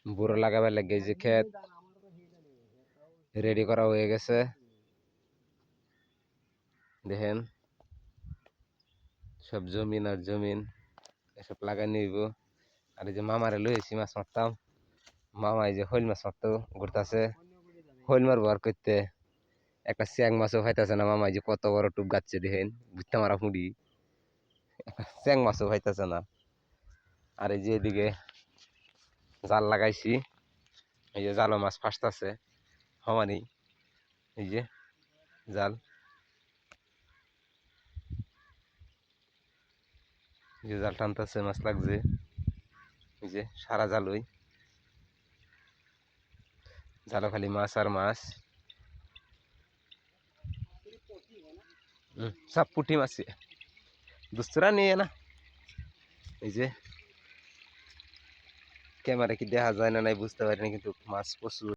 বুড়ো লাগাবার লাগে যে ক্ষেত রেডি করা হয়ে গেছে দেখেন সব জমিন আর জমিন এসব লাগাই নিব। আর এই যে মামারে লইছি মাছ মারতাম, মামা এই যে শৈল মাছ মারতো ঘুরতেছে, শৈল মাছ ব্যবহার করতে একটা চ্যাং মাছও খাইতেছে না। মামা এই যে কত বড় টুপ গাচ্ছে দেখেন, বুঝতে মারা মুড়ি চ্যাং মাছও খাইতেছে না। আর এই যে এদিকে জাল লাগাইছি, এই যে জালও মাছ ফাঁসতেছে হমানি, এই যে জাল, যে জাল টানতেছে মাছ লাগছে, এই যে সারা জালই জালো খালি মাছ আর মাছ। সব পুঁটি মাছ দুস্তরা নিয়ে না। এই যে ক্যামেরা কি দেখা যায় না নাই বুঝতে পারিনি, কিন্তু মাছ প্রচুর।